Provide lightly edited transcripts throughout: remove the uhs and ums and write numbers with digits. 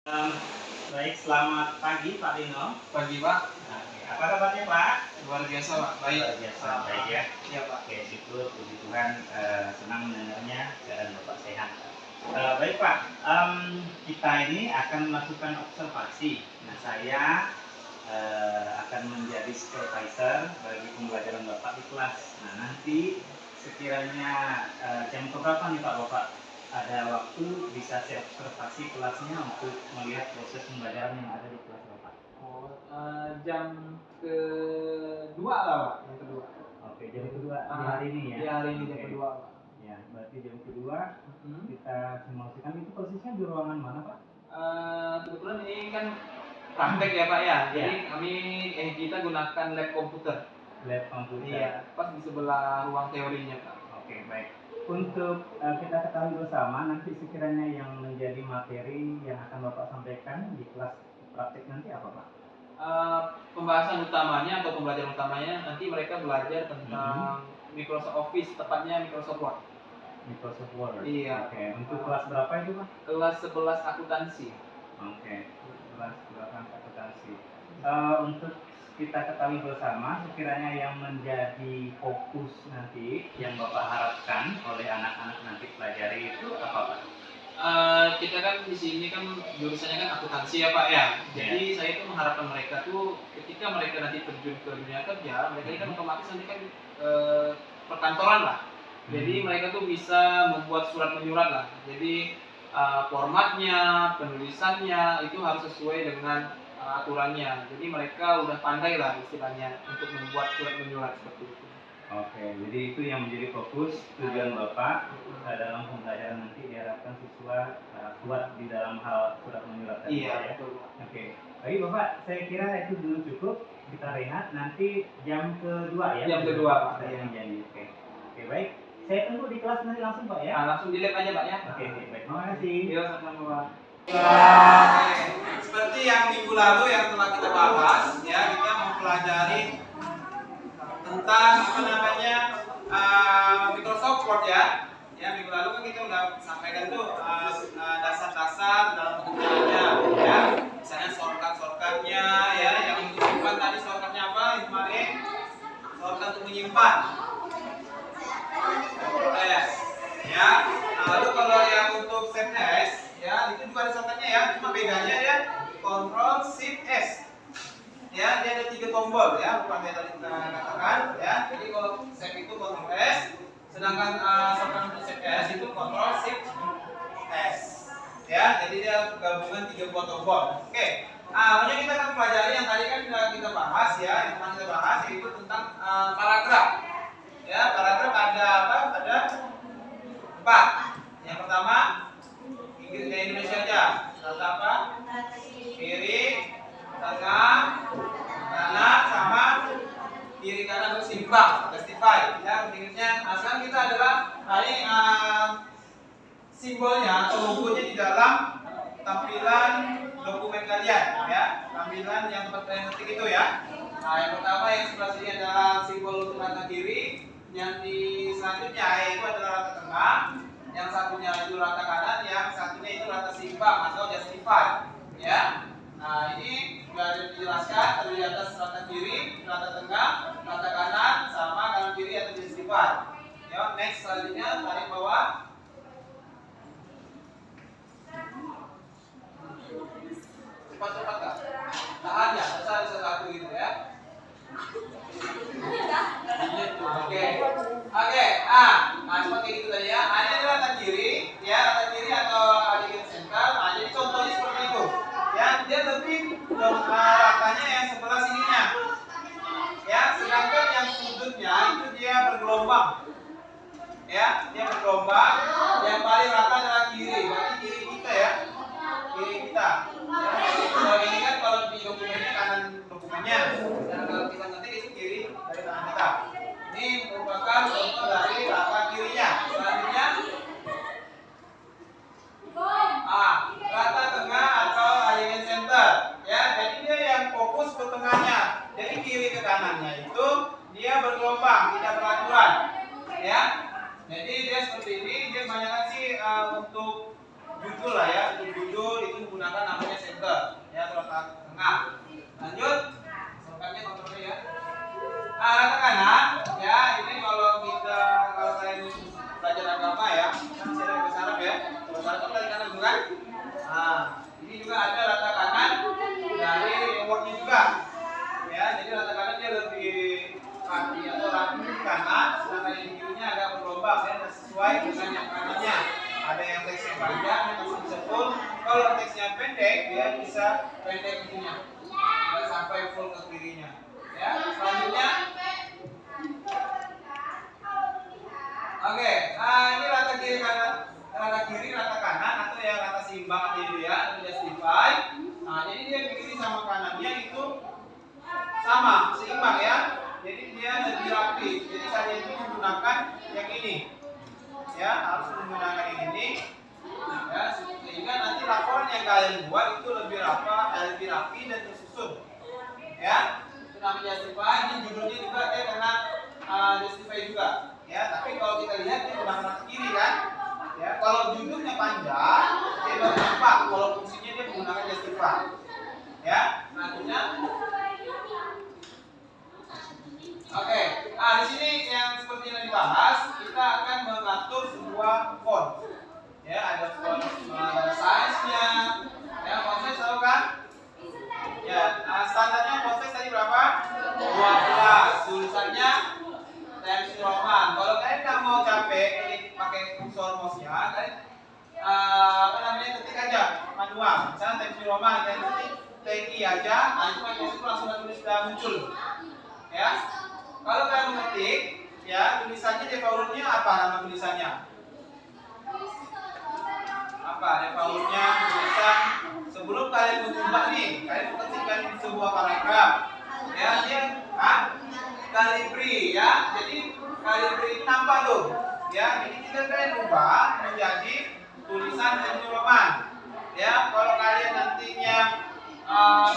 Em, Baik, selamat pagi Pak Lino. Pagi Pak, Oke, apa kabarnya Pak? luar biasa Pak, baik. Luar biasa, baik ya. Iya Pak. Oke, syukur puji Tuhan, senang mendengarnya keadaan Bapak sehat. Baik Pak, kita ini akan melakukan observasi. Nah, saya akan menjadi supervisor bagi pembelajaran Bapak di kelas. Nah, nanti sekiranya jam berapa nih Pak Bapak ada waktu bisa saya observasi kelasnya untuk melihat proses pembelajaran yang ada di kelas Bapak. Jam kedua lah Pak, yang kedua. Oke, jam kedua di hari ini ya. Di hari ini jam Oke. kedua Pak. Ya, berarti jam kedua kita simulasikan. Itu posisinya di ruangan mana Pak? Kebetulan ini kan praktek ya Pak ya, jadi Iya. kita gunakan lab komputer. Lab komputer. Iya, pas di sebelah ruang teorinya Pak. Oke, baik. Untuk kita ketahui bersama, nanti sekiranya yang menjadi materi yang akan Bapak sampaikan di kelas praktik nanti apa Pak? Pembahasan utamanya atau pembelajaran utamanya nanti mereka belajar tentang Microsoft Office, tepatnya Microsoft Word. Microsoft Word. Iya. Oke, untuk kelas berapa itu Pak? Kelas 11 akuntansi. Oke, kelas belakang akuntansi. Untuk kita ketahui bersama, sekiranya yang menjadi fokus nanti yang Bapak harapkan oleh anak-anak nanti pelajari itu apa Pak? Kita kan di sini kan jurusannya kan akuntansi ya Pak ya. Jadi saya itu mengharapkan mereka tuh ketika mereka nanti terjun ke dunia kerja, mereka ini kan otomatis nanti kan perkantoran lah. Jadi mereka tuh bisa membuat surat menyurat lah. Jadi formatnya, penulisannya itu harus sesuai dengan aturannya. Jadi mereka udah pandai lah istilahnya untuk membuat surat menyurat seperti itu. Oke, jadi itu yang menjadi fokus tujuan Bapak dalam pembelajaran nanti diharapkan siswa kuat di dalam hal surat menyurat tadi Iya, ya. betul. Oke, baik Bapak, saya kira itu dulu cukup. Kita rehat nanti jam kedua ya. Jam kedua, Pak. Saya janji. Oke, baik. Saya tunggu di kelas nanti langsung Pak ya. Langsung dilihat aja Pak ya. Oke, baik. Terima kasih. Iya, sama-sama Pak. Seperti yang minggu lalu yang telah kita bahas, ya kita mempelajari tentang Microsoft Word ya. Ya minggu lalu kan kita udah sampaikan tuh dasar-dasar dalam penggunaannya, ya. Misalnya shortcut-shortcutnya, ya. Yang menyimpan tadi shortcutnya apa? Yang kemarin shortcut untuk menyimpan. Ya. Lalu kalau yang untuk save as, ya itu juga ada shortcutnya ya. Cuma bedanya ya Ctrl Shift S. Ya, dia ada 3 tombol ya, lupa saya tadi katakan ya. Jadi kalau save itu Ctrl S, sedangkan shortcut untuk save as itu Ctrl Shift S. Ya, jadi dia gabungan 3 buah tombol. Oke. Makanya kita akan pelajari yang tadi kan kita bahas ya, yang pernah kita bahas yaitu tentang paragraf. Ya, paragraf ada apa? Ada 4. Yang pertama Indonesia aja. Satu apa? Kiri, tengah, kanan, sama kiri kanan bersimpang, justify. Ya, berikutnya. Sekarang kita adalah ini simbolnya atau logonya di dalam tampilan dokumen kalian, ya. Tampilan yang ketik itu ya. Yang pertama yang sebelah sini adalah simbol untuk rata kiri, yang di selanjutnya itu adalah rata tengah, yang satunya itu rata kanan, yang satunya itu rata simpang atau justify, ya. Nah, ini sudah dijelaskan tadi di atas rata kiri, rata tengah, rata kanan, sama kanan kiri atau justify. Ya, next selanjutnya tarik bawah. Cepat-cepat Kak. Tahan ya, satu gitu ya. Oke. Nah seperti itu tadi ya. Ini adalah rata kiri, ya rata kiri atau adegan sentral. Nah, jadi contohnya seperti itu. Ya, dia lebih ratanya yang sebelah sininya. Ya, sedangkan yang sudutnya itu dia bergelombang. Ya, dia bergelombang. Yang paling rata adalah kiri. Berarti kiri kita ya. Kiri kita. Ya, kalau ini kan kalau di dokumennya kanan dokumennya. Dan kalau kita ngetik itu kiri dari kanan kita. Ini merupakan contoh dari rata kirinya. Selanjutnya rata tengah atau alignment center. Ya, jadi dia yang fokus ke tengahnya. Jadi kiri ke kanannya itu dia bergelombang, tidak beraturan. Ya. Jadi dia seperti ini, dia kebanyakan sih untuk judul lah ya, untuk judul itu menggunakan namanya center ya, terletak tengah. Lanjut, shortcutnya kontrolnya ya. Rata kanan ya, ini kalau kalian belajar agama ya, kan masih ada bahasa Arab ya, bahasa Arab dari kanan juga kan. Nah, ini juga ada rata kanan dari wordnya juga ya, jadi rata kanan dia lebih rapi atau rapi di kanan, sedangkan yang di kirinya agak bergelombang ya, sesuai dengan yang kanannya. Ada yang teksnya panjang, yang teksnya bisa full. Kalau teksnya pendek, dia bisa pendek begini, nggak sampai full ke kirinya. Ya, selanjutnya. Oke, ini rata kiri kanan, rata kiri, rata kanan atau yang rata seimbang atau ideal atau justify. Nah, jadi dia kiri sama kanannya itu sama, seimbang ya. Jadi dia lebih rapi. Jadi kalian itu menggunakan yang ini. Ya, harus menggunakan yang ini. Ya, sehingga nanti laporan yang kalian buat itu lebih rapi dan tersusun. Ya, itu namanya justify. Ini judulnya juga dia kena justify juga. Ya, tapi kalau kita lihat dia udah rata kiri kan. Ya, kalau judulnya panjang, dia baru nampak. Kalau fungsinya dia menggunakan justify. Ya, selanjutnya. Oke, di sini yang seperti yang dibahas, kita akan mengatur sebuah font. Ya, ada font size-nya. Ya, font size tahu kan? Ya, standarnya font size tadi berapa? 12. Tulisannya Times New Roman. Kalau kalian nggak mau capek ini pakai kursor mouse-nya, kalian ketik aja manual. Misalnya Times New Roman, kalian ketik TI aja, itu langsung sudah muncul. Ya. Kalau kalian mengetik, ya tulisannya defaultnya apa nama tulisannya? Apa defaultnya tulisan? Sebelum kalian mengubah nih, kalian mengetikkan sebuah paragraf, ya dia Calibri ya. Jadi Calibri itu nampak tuh, ya. Jadi tinggal kalian ubah menjadi tulisan Times New Roman. Ya, kalau kalian nantinya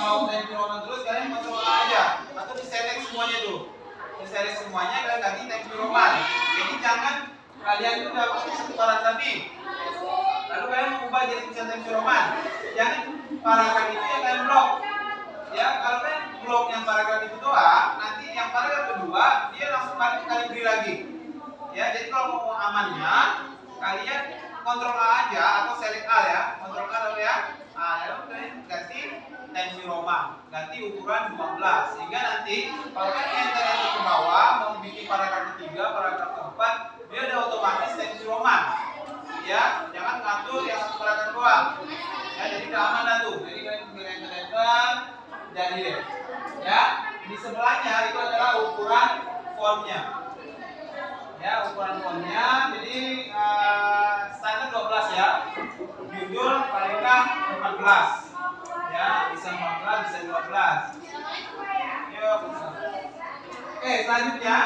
mau Times New Roman terus, kalian kontrol aja atau diselect semuanya tuh. Diselect semuanya kalian ganti Times New Roman. Jadi jangan kalian itu dapat satu paragraf nih, lalu kalian mengubah jadi tulisan Times New Roman. Jangan paragraf itu yang kalian blok. Ya, kalau kalian blok yang paragraf itu doang, nanti yang paragraf kedua dia langsung balik ke Calibri lagi. Ya, jadi kalau mau amannya, kalian kontrol A aja atau select A ya, kontrol A dulu ya. Lalu kalian ganti Times New Roman, ganti ukuran 12, sehingga nanti kalau kalian enter ke bawah mau bikin paragraf ketiga, paragraf keempat, dia udah otomatis Times New Roman. Ya, jangan ngatur yang satu paragraf doang. Ya, jadi udah aman dah tuh. Jadi kalian tinggal enter, jadi deh. Ya, di sebelahnya itu adalah ukuran fontnya. Ya, ukuran fontnya. Jadi standar 12 ya. Judul palingnya 14. Ya, bisa 14, bisa 12. Yuk. Oke, selanjutnya.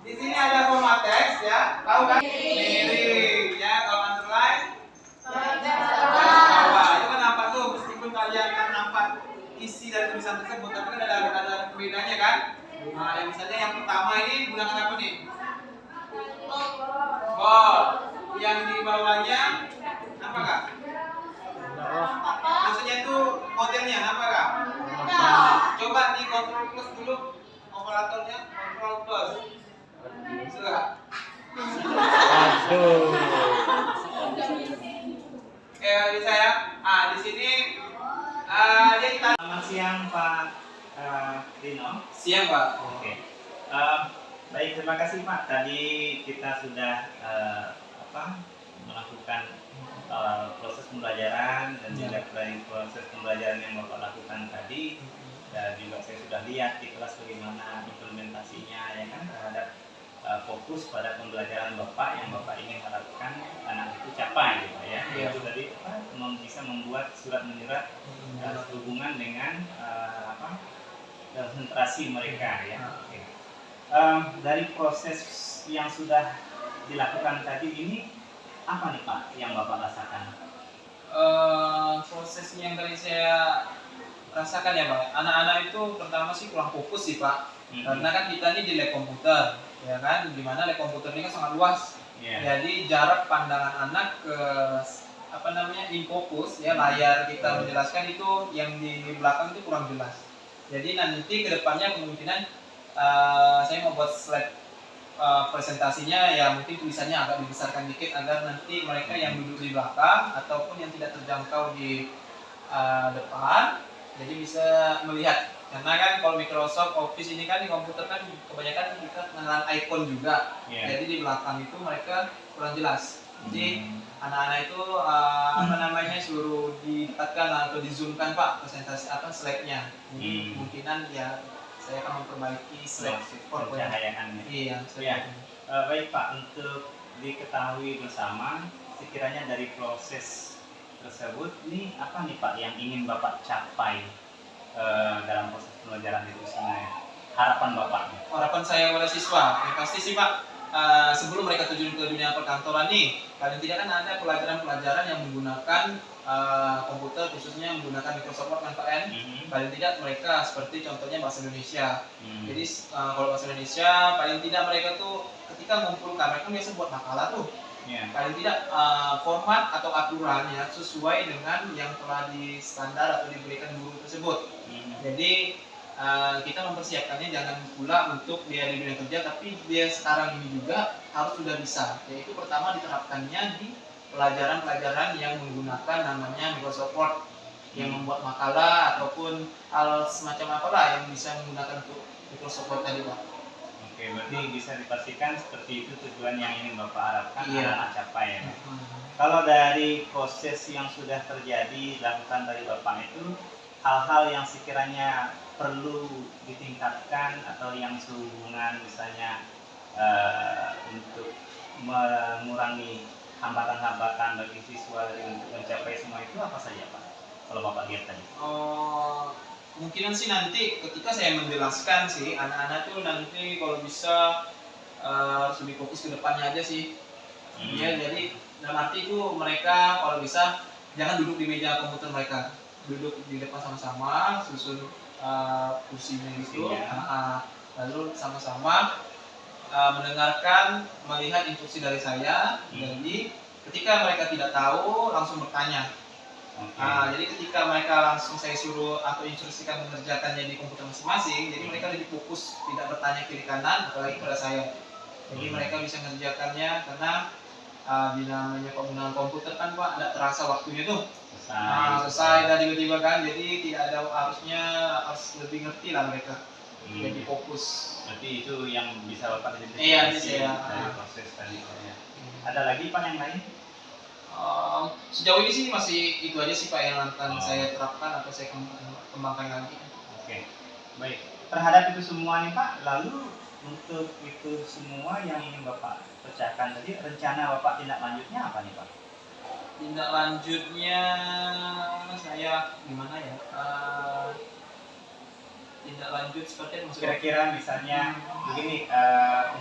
Di sini ada format teks ya. Tahu kan? Mirip ya, kalau underline. Itu kan nampak tuh, meskipun kalian kan nampak isi dari tulisan tersebut, tapi kan ada bedanya kan? Nah, yang misalnya yang pertama ini gunakan apa nih? Bold. Yang di bawahnya nampak nggak? Maksudnya itu modelnya nampak nggak? Coba di Ctrl plus dulu operatornya, Ctrl plus. Sudah. Oke, bisa ya. Di sini dia kita. Selamat siang Pak Rino. Siang Pak. Oke. Baik, terima kasih Pak. Tadi kita sudah melakukan proses pembelajaran dan juga dari proses pembelajaran yang Bapak lakukan tadi, dan juga saya sudah lihat di kelas bagaimana implementasinya ya kan terhadap fokus pada pembelajaran Bapak yang Bapak ingin harapkan anak itu capai gitu ya. Itu tadi bisa membuat surat menyurat berhubungan dengan konsentrasi mereka ya. Oke. Dari proses yang sudah dilakukan tadi ini apa nih Pak yang Bapak rasakan? Prosesnya yang tadi saya rasakan ya Bang, anak-anak itu pertama sih kurang fokus sih Pak. Karena kan kita ini di lab komputer, ya kan, dimana lab komputer ini kan sangat luas. Iya. Jadi jarak pandangan anak ke in fokus ya, layar kita menjelaskan itu yang di belakang itu kurang jelas. Jadi nanti kedepannya kemungkinan saya mau buat slide presentasinya ya, mungkin tulisannya agak dibesarkan dikit agar nanti mereka yang duduk di belakang ataupun yang tidak terjangkau di depan jadi bisa melihat. Karena kan kalau Microsoft Office ini kan di komputer kan kebanyakan kita mengenal icon juga. Iya. Jadi di belakang itu mereka kurang jelas. Jadi anak-anak itu suruh didekatkan atau dizoomkan Pak presentasi slide-nya. Jadi kemungkinan ya saya akan memperbaiki slide pencahayaan. Iya, Ya. Baik Pak, untuk diketahui bersama sekiranya dari proses tersebut ini apa nih Pak yang ingin Bapak capai dalam proses pembelajaran itu sebenarnya? Harapan Bapak? Harapan saya kepada siswa, yang pasti sih Pak, sebelum mereka terjun ke dunia perkantoran nih, paling tidak kan ada pelajaran-pelajaran yang menggunakan komputer, khususnya menggunakan Microsoft Word kan Pak N. Paling tidak mereka seperti contohnya bahasa Indonesia. Jadi kalau bahasa Indonesia, paling tidak mereka tuh ketika mengumpulkan, mereka biasa buat makalah tuh. Paling tidak format atau aturannya sesuai dengan yang telah di standar atau diberikan guru tersebut. Jadi kita mempersiapkannya jangan pula untuk dia di dunia kerja, tapi dia sekarang ini juga harus sudah bisa. Yaitu pertama diterapkannya di pelajaran-pelajaran yang menggunakan namanya Microsoft Word, yang membuat makalah ataupun hal semacam apalah yang bisa menggunakan untuk Microsoft Word tadi Pak. Oke, berarti bisa dipastikan seperti itu tujuan yang ingin Bapak harapkan anak capai ya. Kalau dari proses yang sudah terjadi dilakukan dari Bapak itu, hal-hal yang sekiranya perlu ditingkatkan atau yang sehubungan misalnya untuk mengurangi hambatan-hambatan bagi siswa untuk mencapai semua itu apa saja Pak? Kalau Bapak lihat tadi. Kemungkinan sih nanti ketika saya menjelaskan sih anak-anak tuh nanti kalau bisa harus lebih fokus ke depannya aja sih. Ya, jadi dalam arti itu mereka kalau bisa jangan duduk di meja komputer mereka, duduk di depan sama-sama, susun kursinya gitu, lalu sama-sama mendengarkan, melihat instruksi dari saya. Jadi ketika mereka tidak tahu langsung bertanya. Jadi ketika mereka langsung saya suruh atau instruksikan mengerjakannya di komputer masing-masing, jadi mereka lebih fokus, tidak bertanya kiri kanan apalagi pada saya. Jadi mereka bisa mengerjakannya karena di namanya penggunaan komputer kan Pak, tidak terasa waktunya tuh selesai dan tiba-tiba kan, jadi tidak ada harus lebih ngerti lah mereka. Jadi fokus. Berarti itu yang bisa Bapak identifikasi dari proses tadi. Ada lagi Pak yang lain? Sejauh ini sih masih itu aja sih Pak yang akan saya terapkan atau saya kembangkan lagi. Oke, baik. Terhadap itu semua nih Pak, lalu untuk itu semua yang ingin Bapak pecahkan tadi, rencana Bapak tindak lanjutnya apa nih Pak? Tindak lanjutnya saya gimana ya? Tindak lanjut seperti apa? Kira-kira misalnya begini,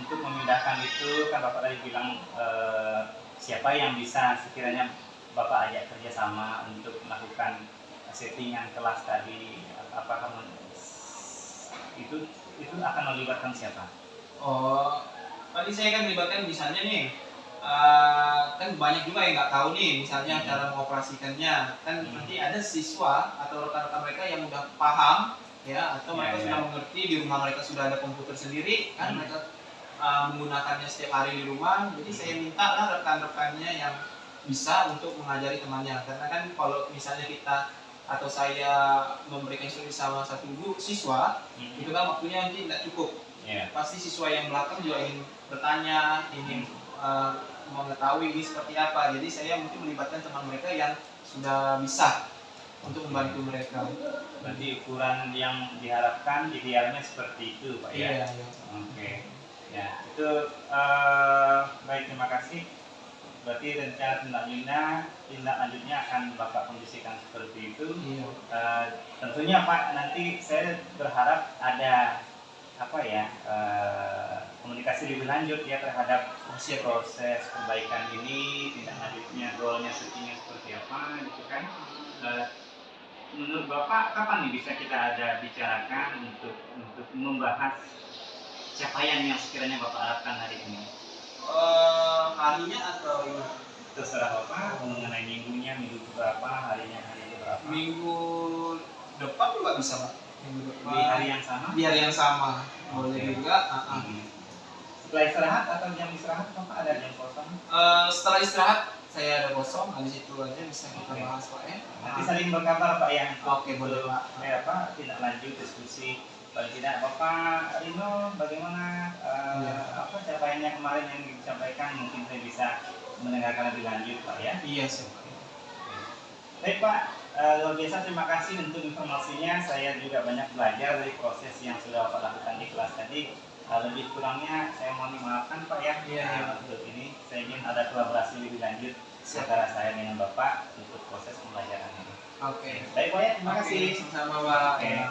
untuk memindahkan itu kan Bapak tadi bilang siapa yang bisa sekiranya Bapak ajak kerjasama untuk melakukan settingan kelas tadi, apakah itu akan melibatkan siapa? Tadi saya kan melibatkan misalnya nih, kan banyak juga yang nggak tahu nih misalnya cara mengoperasikannya, kan nanti ada siswa atau rekan-rekan mereka yang udah paham ya, atau mereka sudah mengerti, di rumah mereka sudah ada komputer sendiri kan, mereka menggunakannya setiap hari di rumah. Jadi saya minta lah rekan-rekannya yang bisa untuk mengajari temannya, karena kan kalau misalnya kita atau saya memberikan instruksi sama satu guru siswa, itu kan waktunya nanti tidak cukup. Pasti siswa yang belakang juga ingin bertanya, ingin mengetahui ini seperti apa. Jadi saya mungkin melibatkan teman mereka yang sudah bisa untuk membantu mereka. Berarti ukuran yang diharapkan idealnya seperti itu Pak ya? Iya. Oke. Ya, itu baik, terima kasih. Berarti rencana tindak lanjutnya akan Bapak kondisikan seperti itu. Tentunya Pak, nanti saya berharap ada komunikasi lebih lanjut ya terhadap proses perbaikan ini, tindak lanjutnya, goalnya, seperti apa, gitu kan? Menurut Bapak kapan nih bisa kita ada bicarakan untuk membahas capaian yang sekiranya Bapak harapkan hari ini? harinya atau gimana? Terserah Bapak mengenai minggunya, minggu berapa, harinya hari berapa. Minggu depan juga bisa Pak. Minggu depan. Di hari yang sama. Di hari yang sama. Boleh Oke. juga. Setelah istirahat atau jam istirahat Bapak ada jam kosong? Setelah istirahat saya ada kosong, di situ aja bisa kita Oke. bahas Pak ya. Nanti saling berkabar Pak yang Oke, boleh, Pak. Tidak lanjut diskusi. Paling tidak Bapak Rino bagaimana Iya. capaiannya kemarin yang disampaikan, mungkin saya bisa mendengarkan lebih lanjut Pak ya. Iya sih Pak. Baik Pak, luar biasa terima kasih untuk informasinya. Saya juga banyak belajar dari proses yang sudah Bapak lakukan di kelas tadi. Lebih kurangnya saya mohon dimaafkan Pak ya. Iya, iya. Untuk ini saya ingin ada kolaborasi lebih lanjut antara saya dengan Bapak untuk proses pembelajaran ini. Oke. Baik Pak ya, terima Oke, kasih. sama-sama Pak. Oke. Ya.